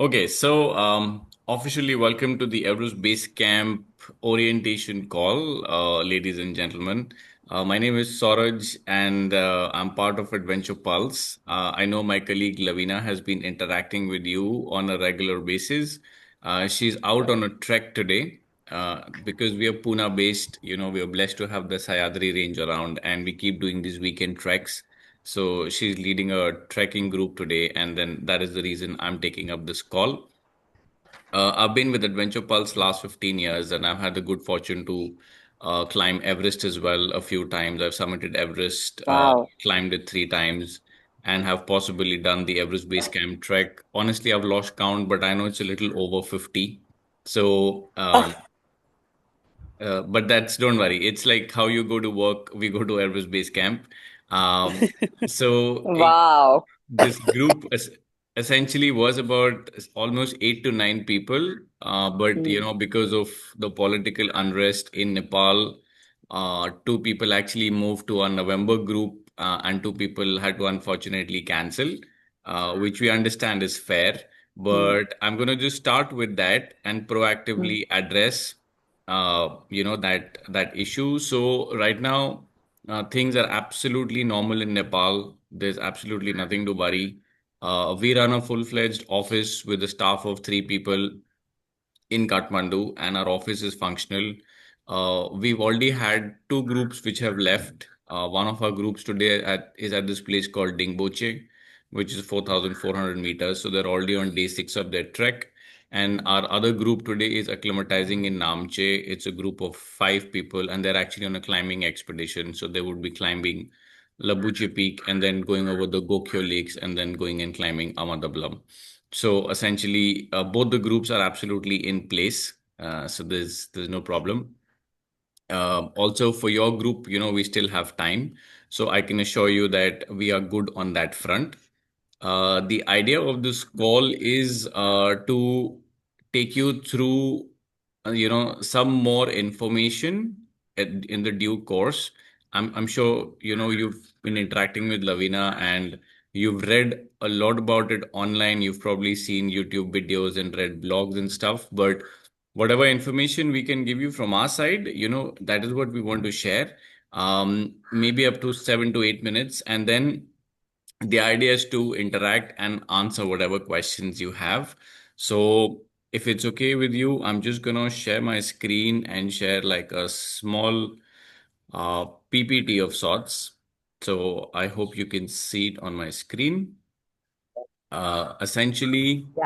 Okay, so officially welcome to the Everest Base Camp orientation call, ladies and gentlemen. My name is Sauraj and I'm part of Adventure Pulse. I know my colleague Lavina has been interacting with you on a regular basis. She's out on a trek today because we are Pune based. We are blessed to have the Sayadri range around and we keep doing these weekend treks. So she's leading a trekking group today, and then that is the reason I'm taking up this call. I've been with Adventure Pulse last 15 years, and I've had the good fortune to climb Everest as well a few times. I've summited Everest, Wow. climbed it 3 times, and have possibly done the Everest Base Camp trek. Honestly, I've lost count, but I know it's a little over 50. So, but that's don't worry. It's like how you go to work. We go to Everest Base Camp. Um, so Wow. this group essentially was about almost 8 to 9 people, but Hmm. because of the political unrest in Nepal, two people actually moved to a November group, and two people had to unfortunately cancel, which we understand is fair. Hmm. But I'm going to just start with that and Hmm. proactively address, that issue. So right now. Things are absolutely normal in Nepal. There's absolutely nothing to worry. We run a full-fledged office with a staff of 3 people in Kathmandu, and our office is functional. We've already had two groups which have left. One of our groups today is at this place called Dingboche, which is 4,400 meters. So they're already on day 6 of their trek. And our other group today is acclimatizing in Namche. It's a group of 5 people, and they're actually on a climbing expedition. So they would be climbing Labuche Peak and then going over the Gokyo Lakes and then going and climbing Amadablam. So essentially, both the groups are absolutely in place. So there's no problem. Also, for your group, we still have time. So I can assure you that we are good on that front. The idea of this call is to take you through, some more information in the due course. I'm sure, you've been interacting with Lavina and you've read a lot about it online. You've probably seen YouTube videos and read blogs and stuff, but whatever information we can give you from our side, that is what we want to share. Maybe up to 7 to 8 minutes. And then the idea is to interact and answer whatever questions you have. So if it's okay with you, I'm just going to share my screen and share like a small PPT of sorts. So I hope you can see it on my screen. Essentially, Yeah.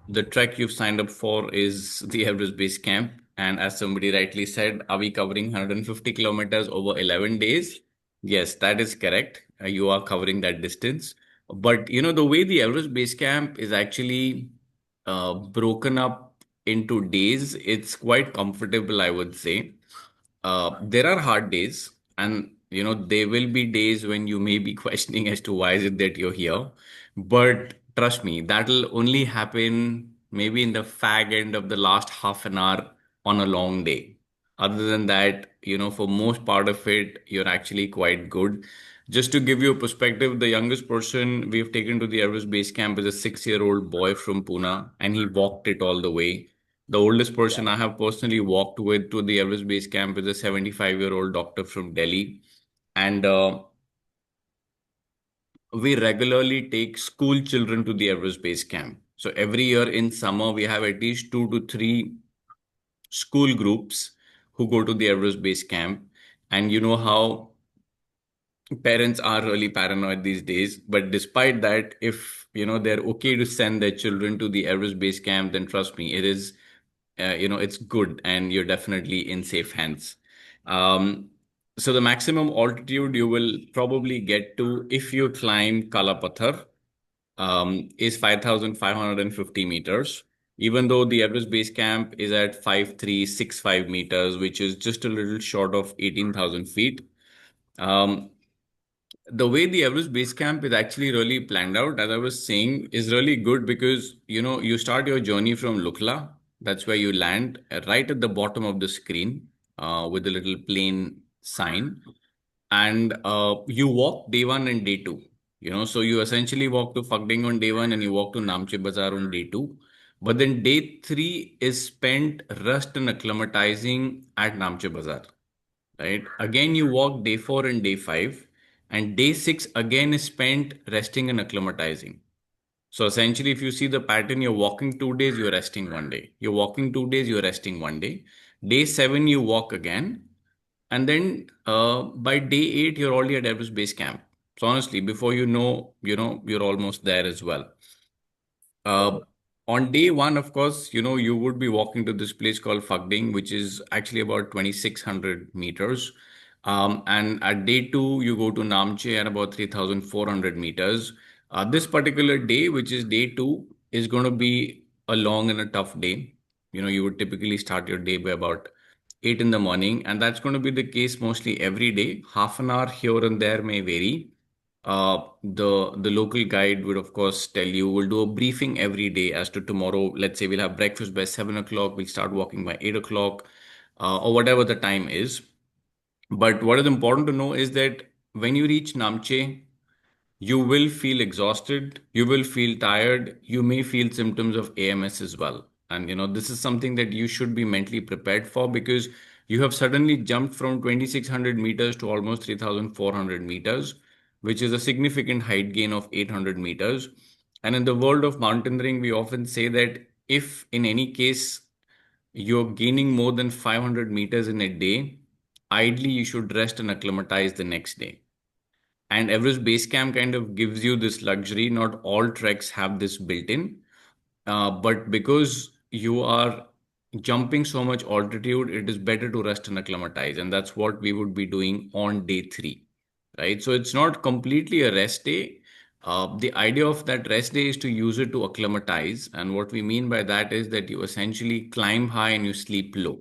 the trek you've signed up for is the Everest Base Camp. And as somebody rightly said, are we covering 150 kilometers over 11 days? Yes, that is correct. You are covering that distance. But the way the Everest Base Camp is actually broken up into days, it's quite comfortable, I would say. There are hard days, and there will be days when you may be questioning as to why is it that you're here. But trust me, that'll only happen maybe in the fag end of the last half an hour on a long day. Other than that, for most part of it, you're actually quite good. Just to give you a perspective, the youngest person we've taken to the Everest Base Camp is a 6-year-old boy from Pune, and he walked it all the way. The oldest Yeah. person I have personally walked with to the Everest Base Camp is a 75-year-old doctor from Delhi. And we regularly take school children to the Everest Base Camp. So every year in summer, we have at least 2 to 3 school groups who go to the Everest Base Camp. And you know how parents are really paranoid these days. But despite that, if they're okay to send their children to the Everest Base Camp, then trust me, it is it's good and you're definitely in safe hands. Um, so the maximum altitude you will probably get to if you climb Kalapathar is 5,550 meters. Even though the Everest Base Camp is at 5,365 meters, which is just a little short of 18,000 feet. Um, the way the Everest Base Camp is actually really planned out, as I was saying, is really good because you start your journey from Lukla. That's where you land right at the bottom of the screen with a little plain sign, and you walk day 1 and day 2. So you essentially walk to Phakding on day one and you walk to Namche Bazaar on day two. But then day three is spent rest and acclimatizing at Namche Bazaar, right? Again, you walk day four and day five, and day six again is spent resting and acclimatizing. So essentially, if you see the pattern, you're walking 2 days, you're resting one day. You're walking 2 days, you're resting one day. Day seven, you walk again. And then by day eight, you're already at Everest Base Camp. So honestly, before you're almost there as well. Uh, on day one, of course, you would be walking to this place called Phakding, which is actually about 2,600 meters. And at day two, you go to Namche at about 3,400 meters. This particular day, which is day two, is going to be a long and a tough day. You would typically start your day by about 8 in the morning, and that's going to be the case mostly every day. Half an hour here and there may vary. The local guide would of course tell you we'll do a briefing every day as to tomorrow. Let's say we'll have breakfast by 7 o'clock, we'll start walking by 8 o'clock, or whatever the time is. But what is important to know is that when you reach Namche, you will feel exhausted, you will feel tired, you may feel symptoms of AMS as well. And this is something that you should be mentally prepared for, because you have suddenly jumped from 2,600 meters to almost 3,400 meters, which is a significant height gain of 800 meters. And in the world of mountaineering, we often say that if in any case you're gaining more than 500 meters in a day, ideally you should rest and acclimatize the next day. And Everest Base Camp kind of gives you this luxury. Not all treks have this built in. But because you are jumping so much altitude, it is better to rest and acclimatize. And that's what we would be doing on day three, right? So it's not completely a rest day. The idea of that rest day is to use it to acclimatize. And what we mean by that is that you essentially climb high and you sleep low.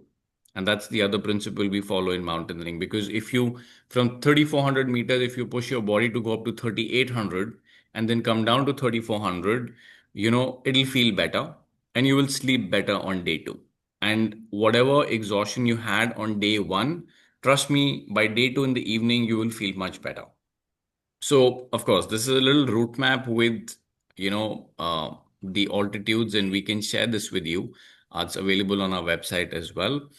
And that's the other principle we follow in mountaineering. Because if you, from 3,400 meters, if you push your body to go up to 3,800 and then come down to 3,400, it'll feel better and you will sleep better on day two. And whatever exhaustion you had on day one, trust me, by day two in the evening, you will feel much better. So, of course, this is a little route map with, the altitudes, and we can share this with you. It's available on our website as well.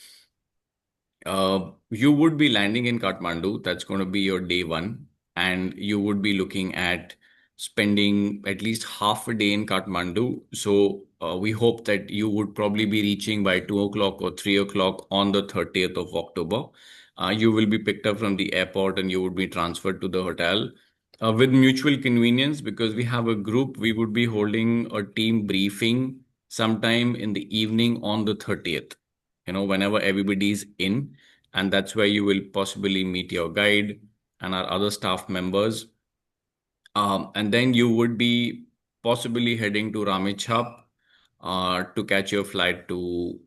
You would be landing in Kathmandu. That's going to be your day one. And you would be looking at spending at least half a day in Kathmandu. So we hope that you would probably be reaching by 2 o'clock or 3 o'clock on the 30th of October. You will be picked up from the airport and you would be transferred to the hotel. With mutual convenience, because we have a group, we would be holding a team briefing sometime in the evening on the 30th, whenever everybody's in. And that's where you will possibly meet your guide and our other staff members. And then you would be possibly heading to Ramechhap to catch your flight to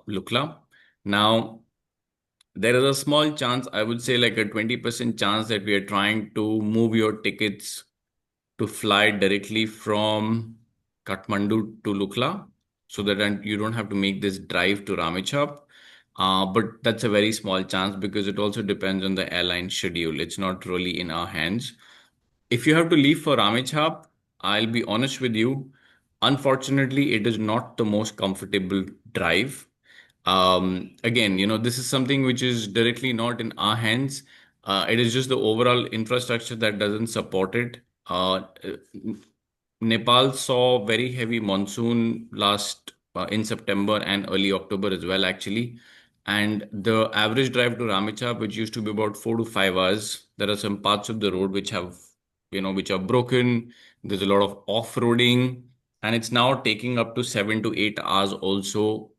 Lukla. Now, there is a small chance, I would say like a 20% chance, that we are trying to move your tickets to fly directly from Kathmandu to Lukla, so that you don't have to make this drive to Ramechhap. But that's a very small chance because it also depends on the airline schedule. It's not really in our hands. If you have to leave for Ramechhap, I'll be honest with you. Unfortunately, it is not the most comfortable drive. Again, this is something which is directly not in our hands. It is just the overall infrastructure that doesn't support it. Nepal saw very heavy monsoon last in September and early October as well, actually. And the average drive to Ramechhap, which used to be about 4 to 5 hours, there are some parts of the road which are broken. There's a lot of off-roading, and it's now taking up to 7 to 8 hours also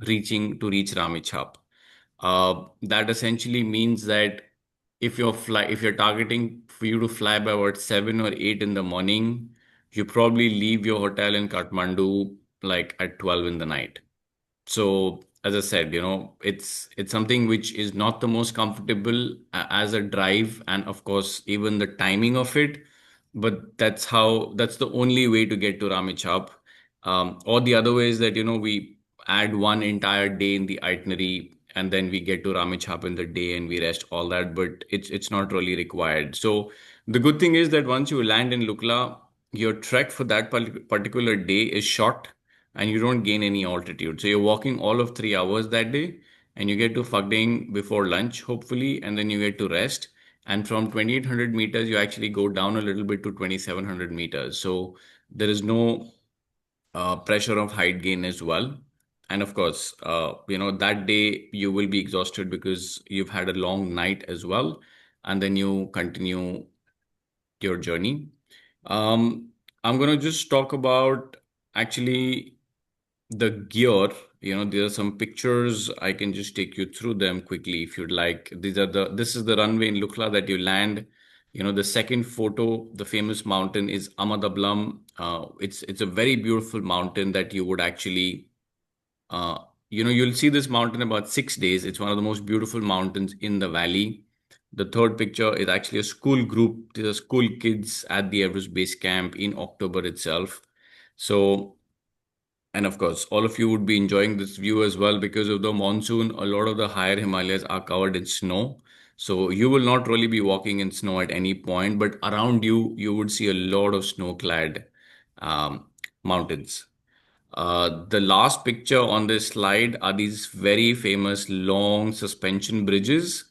reach Ramechhap. That essentially means that if you're targeting for you to fly by about 7 or 8 in the morning, you probably leave your hotel in Kathmandu like at 12 in the night. So as I said, it's something which is not the most comfortable as a drive, and of course even the timing of it. But that's the only way to get to Ramechhap. Or the other way is that we add one entire day in the itinerary, and then we get to Ramechhap in the day and we rest all that. But it's not really required. So The good thing is that once you land in Lukla, your trek for that particular day is short and you don't gain any altitude. So you're walking all of 3 hours that day and you get to Phagding before lunch, hopefully, and then you get to rest. And from 2800 meters, you actually go down a little bit to 2700 meters. So there is no pressure of height gain as well. And of course, that day you will be exhausted because you've had a long night as well. And then you continue your journey. Um, I'm going to just talk about actually the gear. There are some pictures. I can just take you through them quickly if you'd like. This is the runway in Lukla that you land. The second photo, the famous mountain is Amadablam. It's a very beautiful mountain that you would actually uh, you'll see this mountain about 6 days. It's one of the most beautiful mountains in the valley. The third picture is actually a school group. These are school kids at the Everest Base Camp in October itself. So, and of course, all of you would be enjoying this view as well because of the monsoon. A lot of the higher Himalayas are covered in snow. So you will not really be walking in snow at any point, but around you, you would see a lot of snow-clad um, mountains. The last picture on this slide are these very famous long suspension bridges.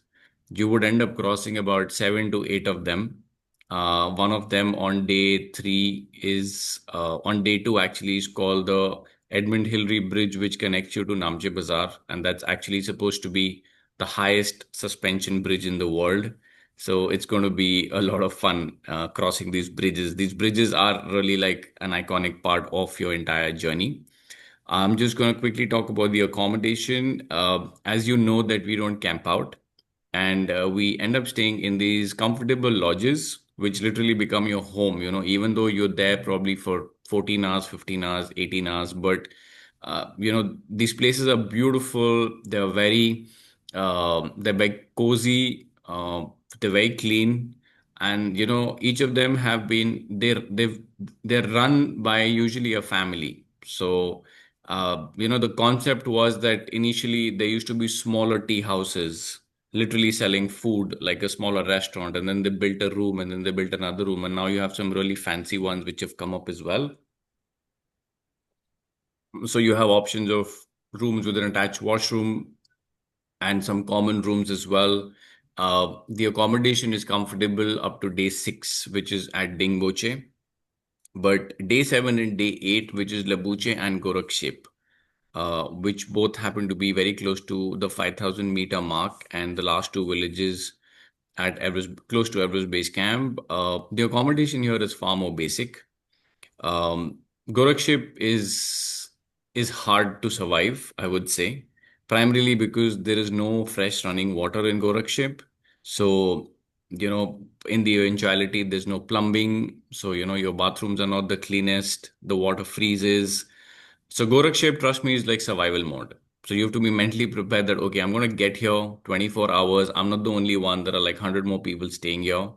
You would end up crossing about 7 to 8 of them. One of them on day three is on day two actually is called the Edmund Hillary Bridge, which connects you to Namche Bazaar, and that's actually supposed to be the highest suspension bridge in the world. So it's going to be a lot of fun crossing these bridges. These bridges are really like an iconic part of your entire journey. I'm just going to quickly talk about the accommodation. As you know, that we don't camp out, and we end up staying in these comfortable lodges, which literally become your home. Even though you're there probably for 14 hours, 15 hours, 18 hours, but these places are beautiful. They're very cozy. They're very clean, and each of them have been they're run by usually a family. So the concept was that initially there used to be smaller tea houses literally selling food like a smaller restaurant, and then they built a room, and then they built another room, and now you have some really fancy ones which have come up as well. So you have options of rooms with an attached washroom and some common rooms as well. The accommodation is comfortable up to day 6, which is at Dingboche, but day 7 and day 8, which is Labuche and Gorakshep, which both happen to be very close to the 5,000-meter mark, and the last two villages at Everest, close to Everest Base Camp. The accommodation here is far more basic. Um, Gorakshep is hard to survive, I would say, primarily because there is no fresh running water in Gorakshep. So, in the eventuality, there's no plumbing. So, your bathrooms are not the cleanest. The water freezes. So Gorakshep, trust me, is like survival mode. So you have to be mentally prepared that, okay, I'm going to get here 24 hours. I'm not the only one. There are like 100 more people staying here.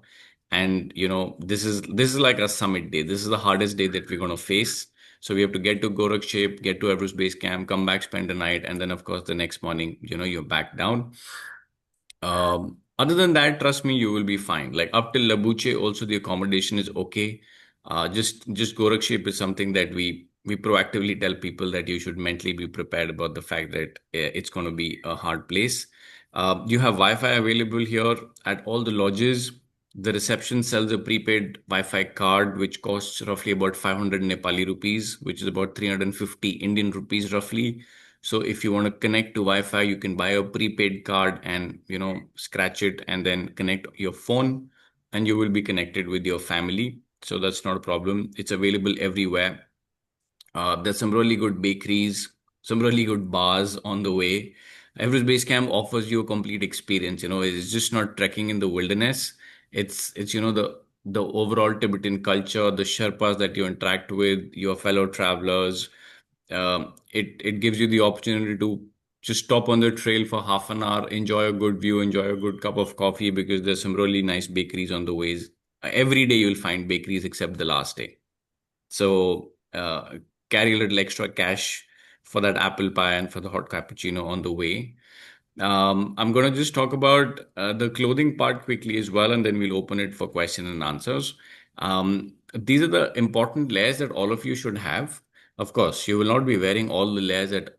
And this is like a summit day. This is the hardest day that we're going to face. So we have to get to Gorakshep, get to Everest Base Camp, come back, spend the night, and then of course the next morning, you're back down. Other than that, trust me, you will be fine. Like up till Labuche, also the accommodation is okay. Just Gorakshep is something that we proactively tell people that you should mentally be prepared about the fact that it's going to be a hard place. You have Wi-Fi available here at all the lodges. The reception sells a prepaid Wi-Fi card, which costs roughly about 500 Nepali rupees, which is about 350 Indian rupees roughly. So if you want to connect to Wi-Fi, you can buy a prepaid card and scratch it and then connect your phone, and you will be connected with your family. So that's not a problem. It's available everywhere. There's some really good bakeries, some really good bars on the way. Everest Base Camp offers you a complete experience. It's just not trekking in the wilderness. It's the overall Tibetan culture, the Sherpas that you interact with, your fellow travelers. It gives you the opportunity to just stop on the trail for half an hour, enjoy a good view, enjoy a good cup of coffee because there's some really nice bakeries on the ways. Every day you'll find bakeries except the last day. So carry a little extra cash for that apple pie and for the hot cappuccino on the way. I'm going to just talk about the clothing part quickly as well, and then we'll open it for question and answers. These are the important layers that all of you should have. Of course, you will not be wearing all the layers at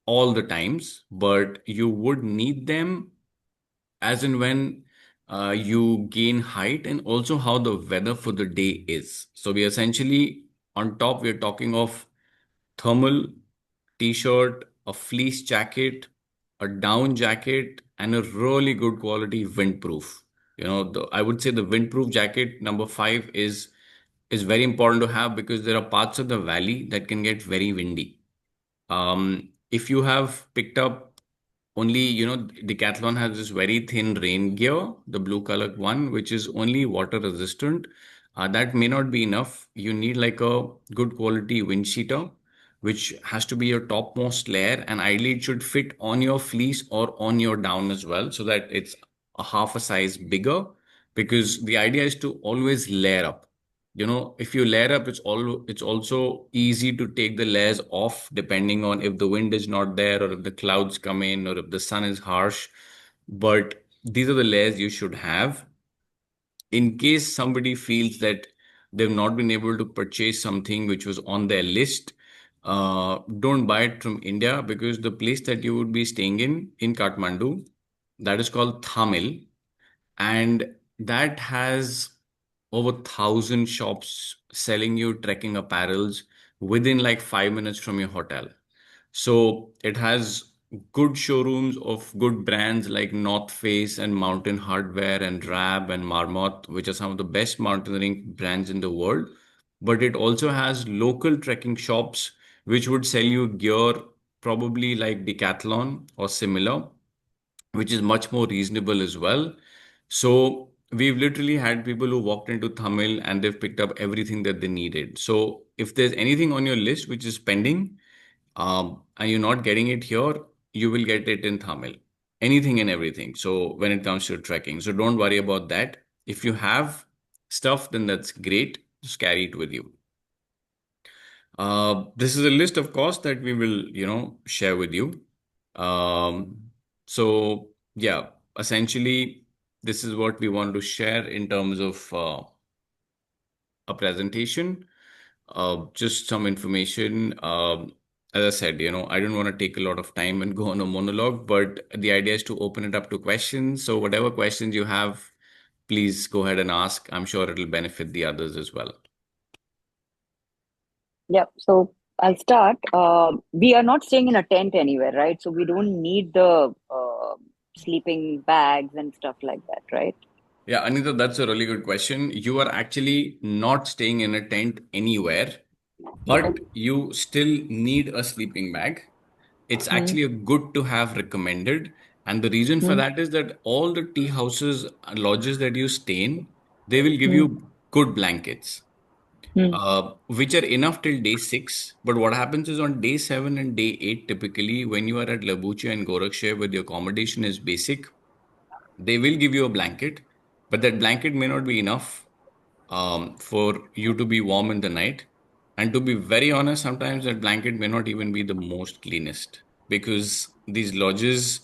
all the times, but you would need them as and when you gain height and also how the weather for the day is. So we essentially on top we're talking of thermal t-shirt, a fleece jacket, a down jacket, and a really good quality windproof. I would say the windproof jacket number five is very important to have because there are parts of the valley that can get very windy. If you have picked up only, Decathlon has this very thin rain gear, the blue colored one, which is only water resistant. That may not be enough. You need like a good quality wind cheater, which has to be your topmost layer, and ideally it should fit on your fleece or on your down as well, so that it's a half a size bigger. Because the idea is to always layer up. If you layer up, it's also easy to take the layers off depending on if the wind is not there or if the clouds come in or if the sun is harsh. But these are the layers you should have in case somebody feels that they've not been able to purchase something which was on their list. Don't buy it from India, because the place that you would be staying in Kathmandu, that is called Thamel, and that has over 1,000 shops selling you trekking apparels within like 5 minutes from your hotel. So it has good showrooms of good brands like North Face and Mountain Hardwear and Rab and Marmot, which are some of the best mountaineering brands in the world. But it also has local trekking shops which would sell you gear probably like Decathlon or similar, which is much more reasonable as well. So we've literally had people who walked into Thamel and they've picked up everything that they needed. So if there's anything on your list which is pending, and you're not getting it here, you will get it in Thamel. Anything and everything. So when it comes to trekking, so don't worry about that. If you have stuff, then that's great. Just carry it with you. This is a list of costs that we will, share with you. So yeah, essentially, this is what we want to share in terms of a presentation. Just some information. As I said, I don't want to take a lot of time and go on a monologue, but the idea is to open it up to questions. So whatever questions you have, please go ahead and ask. I'm sure it'll benefit the others as well. Yeah, so I'll start. We are not staying in a tent anywhere, right? So we don't need the sleeping bags and stuff like that, right? Yeah, Anita, that's a really good question. You are actually not staying in a tent anywhere, but you still need a sleeping bag. It's Hmm. actually a good to have recommended. And the reason for Hmm. that is that all the tea houses, lodges that you stay in, they will give Hmm. you good blankets, Hmm. which are enough till day six. But what happens is on day seven and day eight, typically, when you are at Labucha and Gorakhpur, where the accommodation is basic, they will give you a blanket, but that blanket may not be enough for you to be warm in the night. And to be very honest, sometimes that blanket may not even be the most cleanest, because these lodges,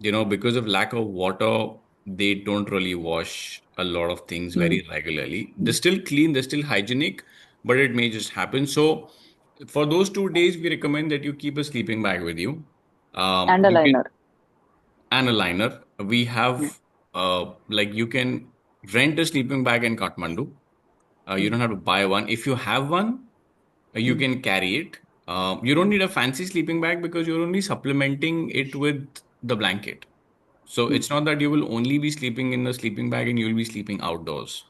because of lack of water, they don't really wash a lot of things Hmm. very regularly. They're Hmm. still clean, they're still hygienic, but it may just happen. So for those 2 days, we recommend that you keep a sleeping bag with you. And a You can liner. and a liner. We Hmm. have like you can rent a sleeping bag in Kathmandu. You Hmm. don't have to buy one. If you have one, you Hmm. can carry it. You don't need a fancy sleeping bag because you're only supplementing it with the blanket. So Hmm. it's not that you will only be sleeping in the sleeping bag and you'll be sleeping outdoors.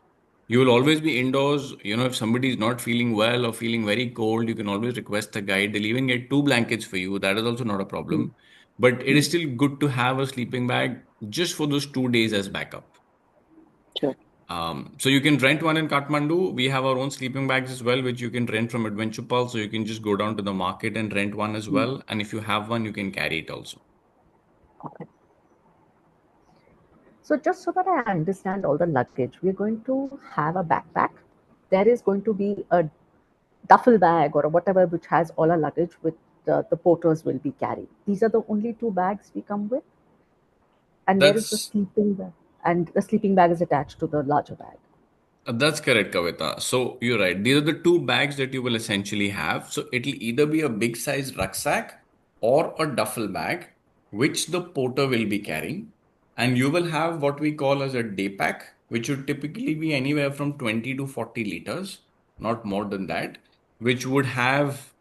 You will always be indoors. If somebody is not feeling well or feeling very cold, you can always request a guide. They'll even get two blankets for you. That is also not a Hmm. problem. But it Hmm. is still good to have a sleeping bag just for those 2 days as backup. Sure. So you can rent one in Kathmandu. We have our own sleeping bags as well, which you can rent from Adventure Pulse. So you can just go down to the market and rent one as Hmm. well. And if you have one, you can carry it also. Okay. So just so that I understand all the luggage, we're going to have a backpack. There is going to be a duffel bag or whatever which has all our luggage with the porters will be carrying. These are the only two bags we come with. And where is the That's sleeping bag? And the sleeping bag is attached to the larger bag. That's correct, Kavita. So you're right. These are the two bags that you will essentially have. So it'll either be a big size rucksack or a duffel bag, which the porter will be carrying. And you will have what we call as a day pack, which would typically be anywhere from 20 to 40 liters, not more than that, which would have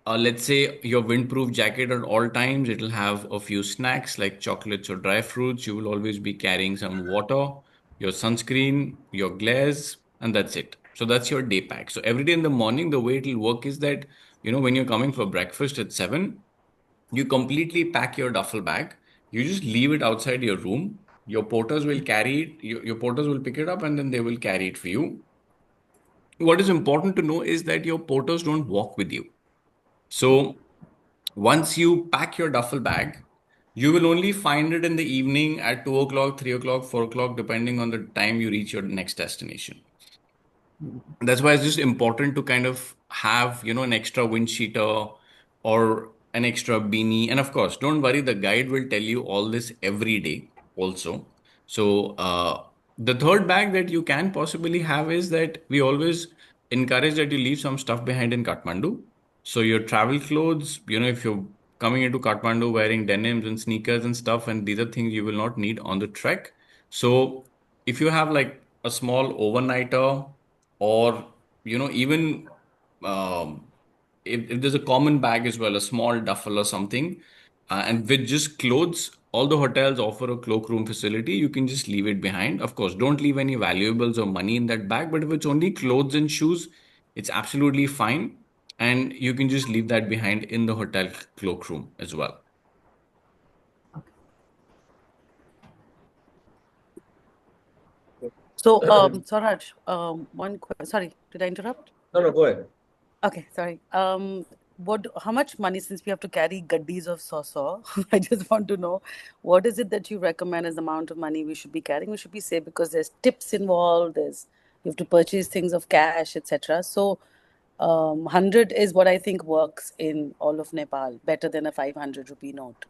let's say your windproof jacket at all times. It'll have a few snacks like chocolates or dry fruits. You will always be carrying some water, your sunscreen, your glares, and that's it. So that's your day pack. So every day in the morning, the way it'll work is that, when you're coming for breakfast at 7, you completely pack your duffel bag. You just leave it outside your room. Your porters will carry it. Your porters will pick it up and then they will carry it for you. What is important to know is that your porters don't walk with you. So once you pack your duffel bag, you will only find it in the evening at 2 o'clock, 3 o'clock, 4 o'clock, depending on the time you reach your next destination. That's why it's just important to kind of have, an extra wind cheater or an extra beanie. And of course, don't worry, the guide will tell you all this every day also. So, the third bag that you can possibly have is that we always encourage that you leave some stuff behind in Kathmandu. So, your travel clothes, if you're coming into Kathmandu wearing denims and sneakers and stuff, and these are things you will not need on the trek. So, if you have like a small overnighter, or even um, if there's a common bag as well, a small duffel or something, and with just clothes, all the hotels offer a cloakroom facility. You can just leave it behind. Of course, don't leave any valuables or money in that bag, but if it's only clothes and shoes, it's absolutely fine, and you can just leave that behind in the hotel cloakroom as well. So, Swaraj, sorry, did I interrupt? No, no, go ahead. Okay, sorry. How much money, since we have to carry gaddis of saw, I just want to know, what is it that you recommend as the amount of money we should be carrying? We should be safe because there's tips involved, you have to purchase things of cash, etc. So, 100 is what I think works in all of Nepal, better than a 500 rupee note.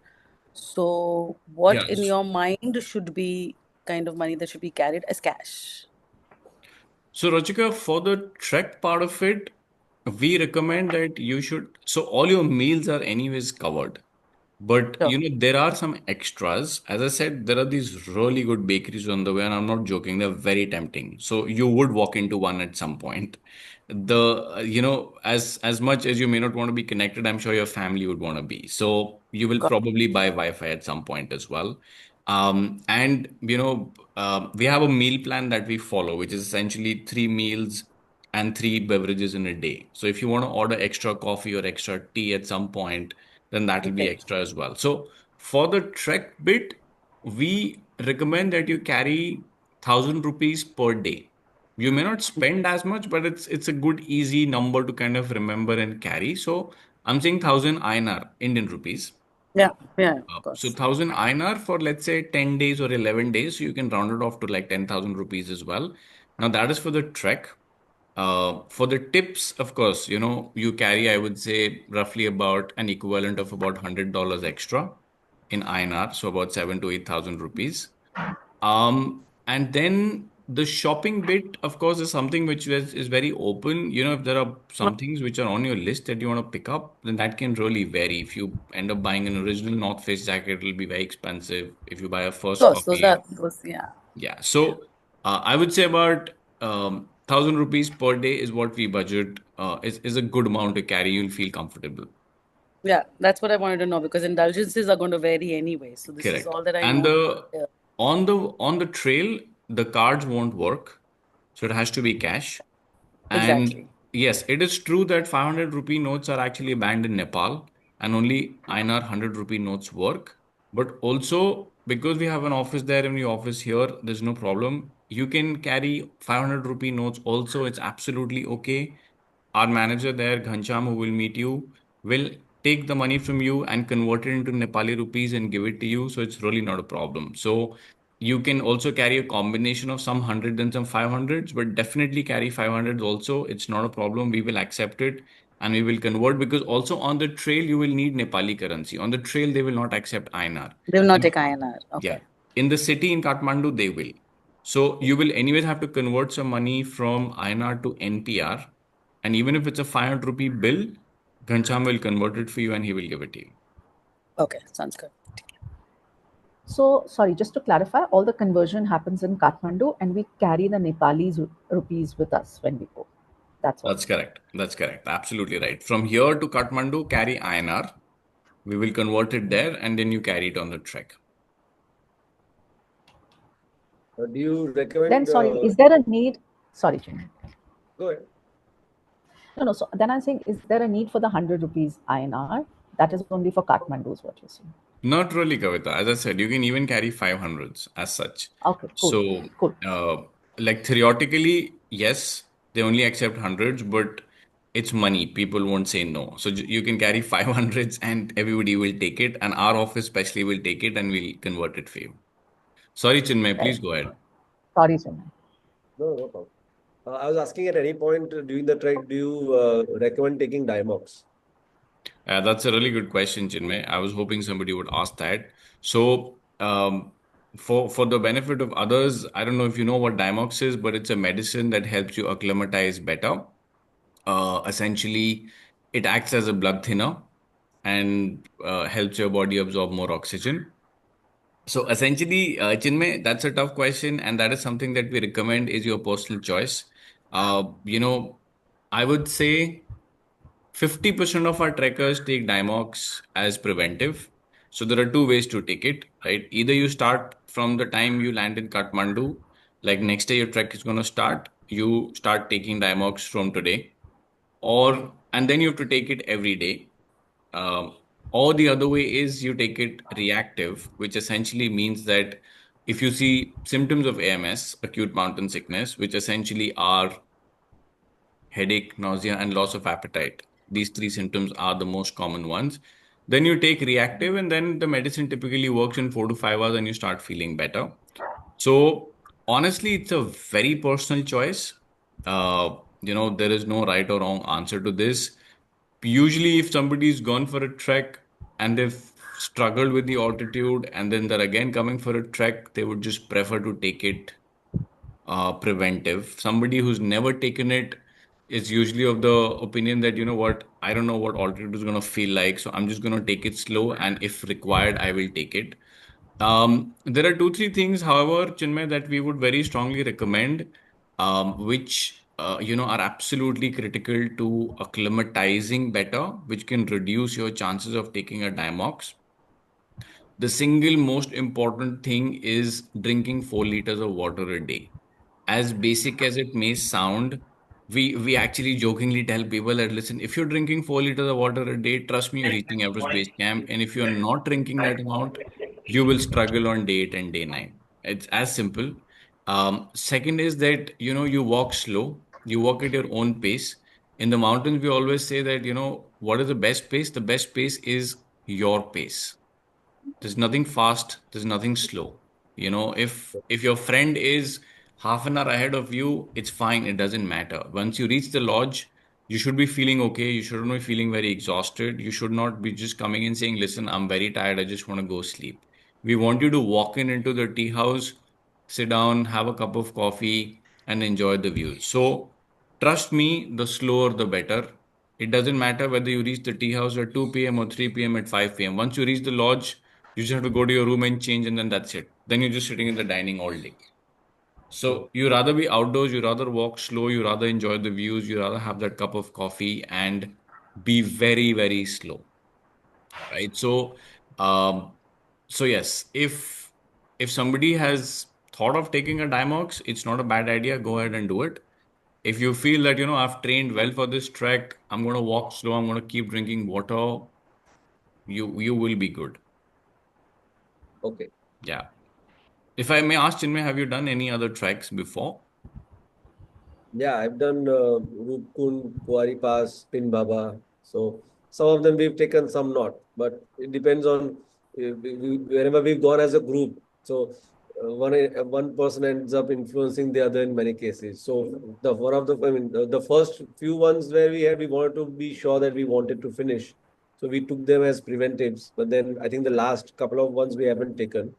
So, what in Yes. your mind should be kind of money that should be carried as cash? So, Rachika, for the trek part of it, we recommend that you should. So, all your meals are anyways covered. But Sure. there are some extras. As I said, there are these really good bakeries on the way, and I'm not joking, they're very tempting. So you would walk into one at some point. As much as you may not want to be connected, I'm sure your family would want to be. So you will Got probably buy Wi-Fi at some point as well. And we have a meal plan that we follow, which is essentially 3 meals and 3 beverages in a day. So if you want to order extra coffee or extra tea at some point, then that will be Okay. extra as well. So for the trek bit, we recommend that you carry 1,000 rupees per day. You may not spend as much, but it's a good easy number to kind of remember and carry. So I'm saying 1,000 INR, Indian rupees. Yeah, yeah, of So course. 1,000 INR for let's say 10 days or 11 days. So you can round it off to like 10,000 rupees as well. Now that is for the trek. For the tips, of course, you carry, I would say, roughly about an equivalent of about $100 extra in INR, so about 7 to 8,000 rupees. And then the shopping bit, of course, is something which is very open. If there are Of some things which are on your list that you want to pick up, then that can really vary. If you end up buying an original North Face jacket, it'll be very expensive. If you buy a first course, copy, yeah. yeah. So I would say about 1,000 rupees per day is what we budget. Is a good amount to carry. You'll feel comfortable. Yeah, that's what I wanted to know because indulgences are going to vary anyway. So this is Correct. all that I And know. the Yeah, on the trail, the cards won't work, so it has to be cash. And exactly. yes, it is true that 500 rupee notes are actually banned in Nepal, and only INR 100 rupee notes work. But also, because we have an office there and the office here, there's no problem. You can carry 500 rupee notes also. It's absolutely okay. Our manager there, Ghancham, who will meet you, will take the money from you and convert it into Nepali rupees and give it to you. So it's really not a problem. So you can also carry a combination of some hundred and some 500s, but definitely carry 500s also. It's not a problem. We will accept it. and we will convert, because also on the trail you will need Nepali currency. On the trail they will not accept INR. They will not take INR. Yeah. Okay. In the city in Kathmandu, they will. So you will anyways have to convert some money from INR to NPR. And even if it's a 500 rupee bill, Ghansham will convert it for you and he will give it to you. Okay. Sounds good. So, sorry, just to clarify, all the conversion happens in Kathmandu and we carry the Nepalese rupees with us when we go. That's all. That's correct. That's correct. Absolutely right. From here to Kathmandu, carry INR. We will convert it there and then you carry it on the trek. Do you Then, recommend? sorry, is there a need? Sorry, Chinmay. Go ahead. No. So then I'm saying, is there a need for the 100 rupees INR? That is only for Kathmandu, is what you're saying. Not really, Kavita. As I said, you can even carry 500s as such. Okay, cool. So, Cool. like theoretically, yes, they only accept hundreds, but it's money. People won't say no. So you can carry 500s and everybody will take it, and our office especially will take it and we'll convert it for you. Sorry, Chinmay, please go ahead. Sorry, Chinmay. No problem. I was asking at any point during the trek, do you recommend taking Diamox? That's a really good question, Chinmay. I was hoping somebody would ask that. So, for the benefit of others, I don't know if you know what Dimox is, but it's a medicine that helps you acclimatize better. Essentially, it acts as a blood thinner and helps your body absorb more oxygen. So essentially, Chinmay, that's a tough question, and that is something that we recommend is your personal choice. You know, I would say 50% of our trekkers take Dimox as preventive. So there are two ways to take it, right? Either you start from the time you land in Kathmandu, like next day your trek is going to start, you start taking Dimox from today, or and then you have to take it every day. Um, or the other way is you take it reactive, which essentially means that if you see symptoms of AMS, acute mountain sickness, which essentially are headache, nausea, and loss of appetite. These three symptoms are the most common ones. Then you take reactive, and then the medicine typically works in 4 to 5 hours and you start feeling better. So, honestly, it's a very personal choice. There is no right or wrong answer to this. Usually, if somebody's gone for a trek and they've struggled with the altitude and then they're again coming for a trek, they would just prefer to take it preventive. Somebody who's never taken it is usually of the opinion that, you know what, I don't know what altitude is going to feel like, so I'm just going to take it slow, and if required, I will take it. There are two, three things, however, Chinmay, that we would very strongly recommend, which are absolutely critical to acclimatizing better, which can reduce your chances of taking a Dimox. The single most important thing is drinking 4 liters of water a day. As basic as it may sound, we actually jokingly tell people that listen, if you're drinking 4 liters of water a day, trust me, you're reaching Everest base camp. And if you're not drinking that amount, you will struggle on day 8 and day 9. It's as simple. Second is that you walk slow, you walk at your own pace. In the mountains, we always say that what is the best pace? The best pace is your pace. There's nothing fast, there's nothing slow. If your friend is half an hour ahead of you, it's fine, it doesn't matter. Once you reach the lodge, you should be feeling okay. You shouldn't be feeling very exhausted. You should not be just coming in saying, listen, I'm very tired, I just want to go sleep. We want you to walk in into the tea house, sit down, have a cup of coffee, and enjoy the view. So trust me, the slower the better. It doesn't matter whether you reach the tea house at 2 p.m. or 3 p.m. at 5 p.m. Once you reach the lodge, you just have to go to your room and change, and then that's it. Then you're just sitting in the dining all day. So you rather be outdoors, you rather walk slow, you rather enjoy the views, you rather have that cup of coffee and be very, very slow, right? Um, so yes, if somebody has thought of taking a Dimox, it's not a bad idea. Go ahead and do it. If you feel that I've trained well for this trek, I'm going to walk slow, I'm going to keep drinking water, you will be good. Okay. Yeah. If I may ask, Chinmay, have you done any other treks before? Yeah, I've done Rupkund, Kuari Pass, Pin Baba. So some of them we've taken, some not. But it depends on wherever we've gone as a group. So one person ends up influencing the other in many cases. So the one of the I mean the first few ones where we wanted to be sure that we wanted to finish, so we took them as preventives. But then I think the last couple of ones we haven't taken.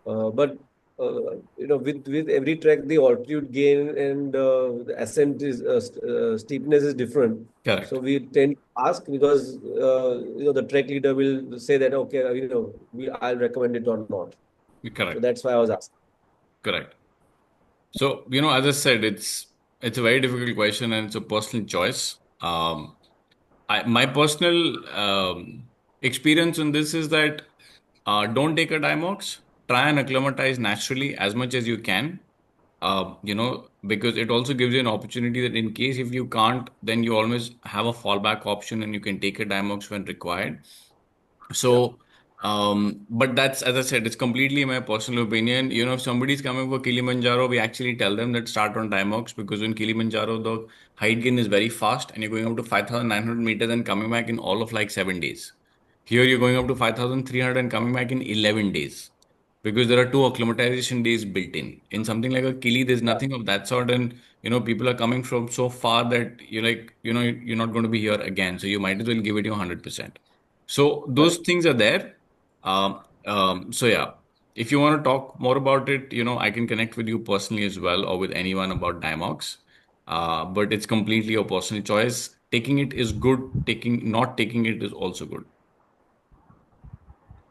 But with every trek, the altitude gain and the ascent is steepness is different. Correct. So we tend to ask because the trek leader will say that okay, I'll recommend it or not. So Correct. that's why I was asking. Correct. So, as I said, it's a very difficult question and it's a personal choice. My personal experience on this is that don't take a Dimox. Try and acclimatize naturally as much as you can. Because it also gives you an opportunity that in case if you can't, then you always have a fallback option and you can take a Dimox when required. Yeah. So, but that's, as I said, it's completely my personal opinion. If somebody's coming for Kilimanjaro, we actually tell them that start on Dimox because in Kilimanjaro, the height gain is very fast and you're going up to 5,900 meters and coming back in all of like 7 days. Here, you're going up to 5,300 and coming back in 11 days because there are two acclimatization days built in. In something like a Kili, there's Yeah. nothing of that sort. And, people are coming from so far that you're like, you're not going to be here again. So you might as well give it your 100%. So those Correct. things are there. So yeah, if you want to talk more about it, I can connect with you personally as well or with anyone about Dimox. But it's completely your personal choice. Taking it is good. Not taking it is also good.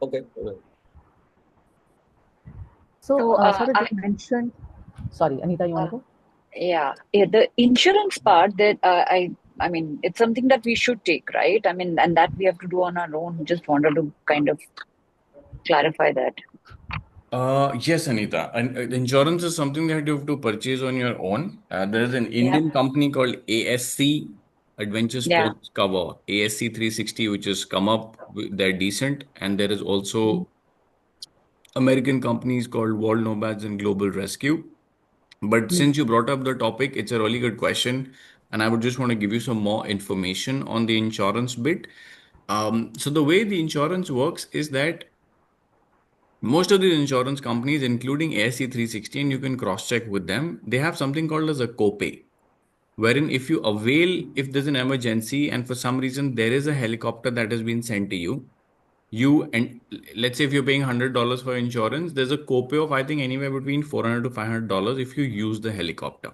Okay. Okay. So, So, Saurabh, you mentioned. Sorry, Anita, you want uh, to go? yeah, the insurance part that I mean, it's something that we should take, right? I mean, and that we have to do on our own. Just wanted to kind of clarify that. Yes, Anita. And insurance is something that you have to purchase on your own. There is an Yeah, Indian company called ASC, Adventure yeah. Sports Cover, ASC 360, which has come up. They're decent. And there is also American companies called World Nomads and Global Rescue. But Mm. since you brought up the topic, it's a really good question. And I would just want to give you some more information on the insurance bit. So, the way the insurance works is that most of these insurance companies, including ASC 360, and you can cross check with them, they have something called as a copay, wherein if there's an emergency and for some reason there is a helicopter that has been sent to you, and let's say if you're paying $100 for insurance, there's a copay of I think anywhere between $400 to $500 if you use the helicopter.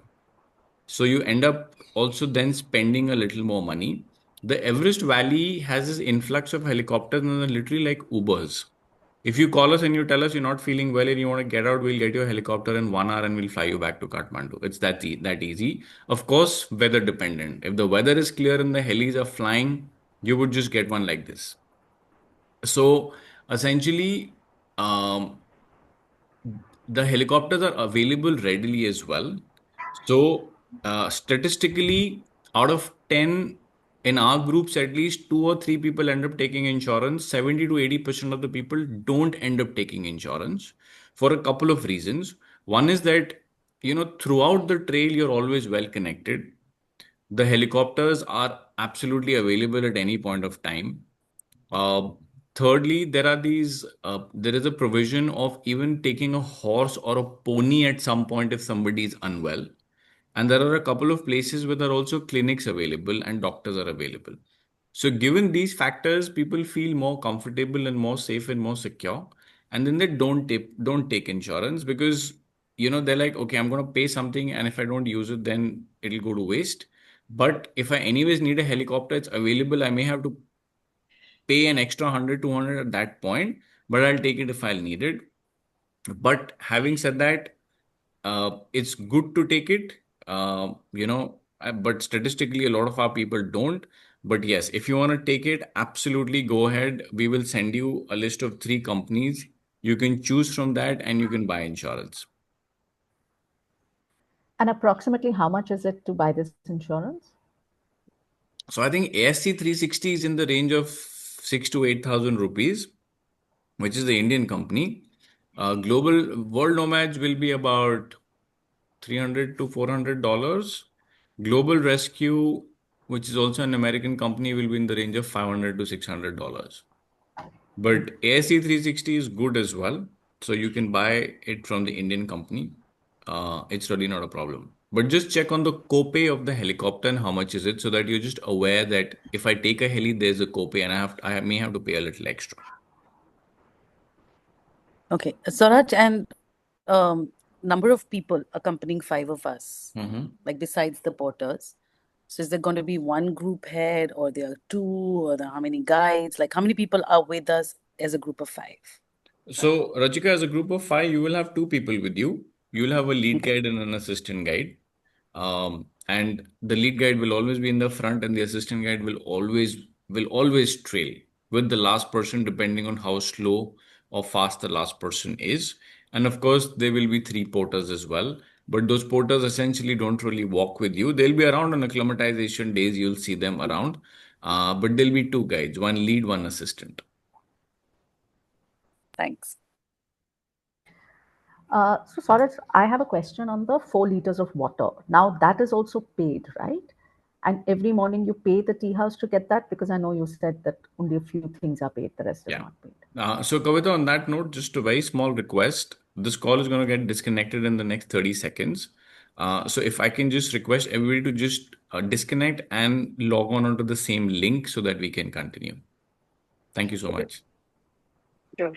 So you end up also then spending a little more money. The Everest Valley has this influx of helicopters and they're literally like Ubers. If you call us and you tell us you're not feeling well and you want to get out, we'll get your helicopter in 1 hour and we'll fly you back to Kathmandu. It's that easy. Of course, weather dependent. If the weather is clear and the helis are flying, you would just get one like this. So essentially, um, the helicopters are available readily as well. So, statistically, out of 10 in our groups, at least two or three people end up taking insurance. 70 to 80% of the people don't end up taking insurance for a couple of reasons. One is that, throughout the trail, you're always well connected. The helicopters are absolutely available at any point of time. Uh, Thirdly, there is a provision of even taking a horse or a pony at some point if somebody is unwell. And there are a couple of places where there are also clinics available and doctors are available. So, given these factors, people feel more comfortable and more safe and more secure. And then they don't take insurance because they're like, okay, I'm going to pay something, and if I don't use it, then it'll go to waste. But if I anyways need a helicopter, it's available. I may have to pay an extra 100, 200 at that point, but I'll take it if I'll need it. But having said that, it's good to take it, but statistically, a lot of our people don't. But yes, if you want to take it, absolutely go ahead. We will send you a list of three companies. You can choose from that and you can buy insurance. And approximately how much is it to buy this insurance? So I think ASC 360 is in the range of 6 to 8,000 rupees, which is the Indian company. Global World Nomads will be about 300 to $400. Global Rescue, which is also an American company, will be in the range of $500 to $600. But ASC 360 is good as well. So you can buy it from the Indian company. It's really not a problem. But just check on the copay of the helicopter and how much is it, so that you're just aware that if I take a heli, there's a copay and I may have to pay a little extra. Okay, Swaraj, and number of people accompanying five of us, like besides the porters. So is there going to be one group head, or there are two, or how many guides? Like how many people are with us as a group of five? So, Rachika, as a group of five, you will have two people with you. You'll have a lead Okay. guide and an assistant guide. And the lead guide will always be in the front, and the assistant guide will always trail with the last person, depending on how slow or fast the last person is. And of course, there will be three porters as well. But those porters essentially don't really walk with you. They'll be around on acclimatization days. You'll see them around. But there'll be two guides, one lead, one assistant. Thanks. So, Saurabh, I have a question on the 4 liters of water. Now, that is also paid, right? And every morning you pay the tea house to get that, because I know you said that only a few things are paid, the rest is Yeah. not paid. So, Kavita, on that note, just a very small request. This call is going to get disconnected in the next 30 seconds. So, if I can just request everybody to just disconnect and log on onto the same link so that we can continue. Thank you so Okay. much. Sure.